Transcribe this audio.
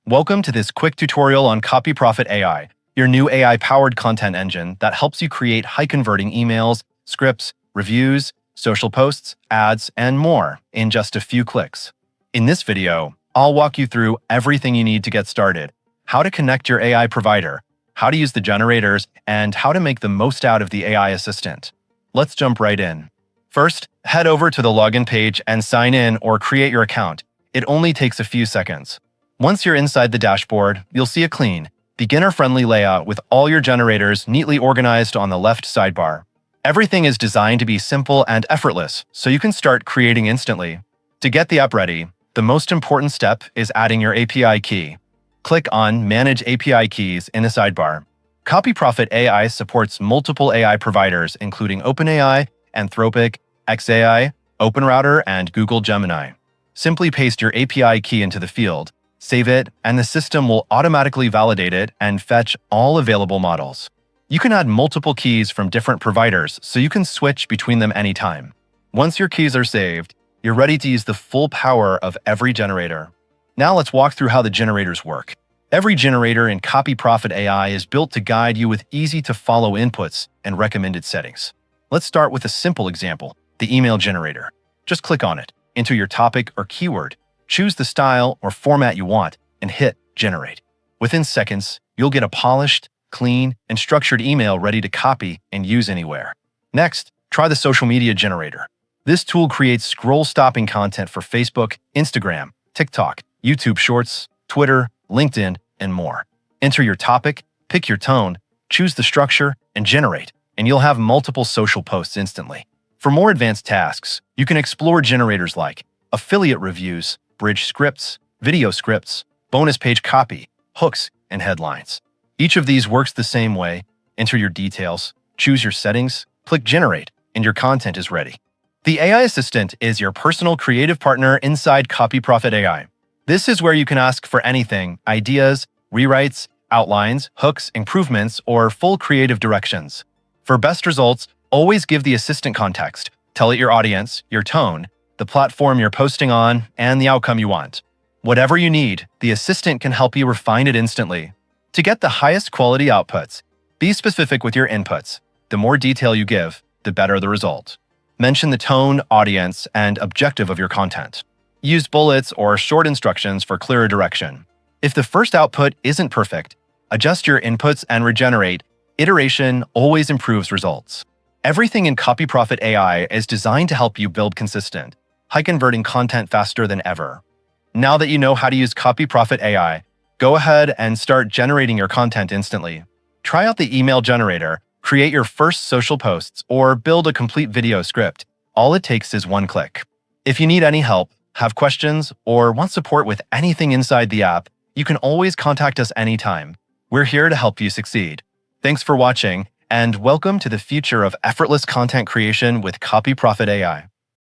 Welcome to this quick tutorial on CopyProfit AI, your new AI-powered content engine that helps you create high-converting emails, scripts, reviews, social posts, ads, and more in just a few clicks. In this video, I'll walk you through everything you need to get started, how to connect your AI provider, how to use the generators, and how to make the most out of the AI assistant. Let's jump right in. First, head over to the login page and sign in or create your account. It only takes a few seconds. Once you're inside the dashboard, you'll see a clean, beginner-friendly layout with all your generators neatly organized on the left sidebar. Everything is designed to be simple and effortless, so you can start creating instantly. To get the app ready, the most important step is adding your API key. Click on Manage API Keys in the sidebar. CopyProfit AI supports multiple AI providers including OpenAI, Anthropic, xAI, OpenRouter, and Google Gemini. Simply paste your API key into the field, save it, and the system will automatically validate it and fetch all available models. You can add multiple keys from different providers, so you can switch between them anytime. Once your keys are saved, you're ready to use the full power of every generator. Now let's walk through how the generators work. Every generator in CopyProfit AI is built to guide you with easy-to-follow inputs and recommended settings. Let's start with a simple example, the email generator. Just click on it, enter your topic or keyword, choose the style or format you want, and hit Generate. Within seconds, you'll get a polished, clean, and structured email ready to copy and use anywhere. Next, try the social media generator. This tool creates scroll-stopping content for Facebook, Instagram, TikTok, YouTube Shorts, Twitter, LinkedIn, and more. Enter your topic, pick your tone, choose the structure, and generate, and you'll have multiple social posts instantly. For more advanced tasks, you can explore generators like affiliate reviews, bridge scripts, video scripts, bonus page copy, hooks, and headlines. Each of these works the same way. Enter your details, choose your settings, click Generate, and your content is ready. The AI Assistant is your personal creative partner inside CopyProfit AI. This is where you can ask for anything: ideas, rewrites, outlines, hooks, improvements, or full creative directions. For best results, always give the assistant context. Tell it your audience, your tone, the platform you're posting on, and the outcome you want. Whatever you need, the assistant can help you refine it instantly. To get the highest quality outputs, be specific with your inputs. The more detail you give, the better the result. Mention the tone, audience, and objective of your content. Use bullets or short instructions for clearer direction. If the first output isn't perfect, adjust your inputs and regenerate. Iteration always improves results. Everything in CopyProfit AI is designed to help you build consistent, high-converting content faster than ever. Now that you know how to use CopyProfit AI, go ahead and start generating your content instantly. Try out the email generator, create your first social posts, or build a complete video script. All it takes is one click. If you need any help, have questions, or want support with anything inside the app, you can always contact us anytime. We're here to help you succeed. Thanks for watching, and welcome to the future of effortless content creation with CopyProfit AI.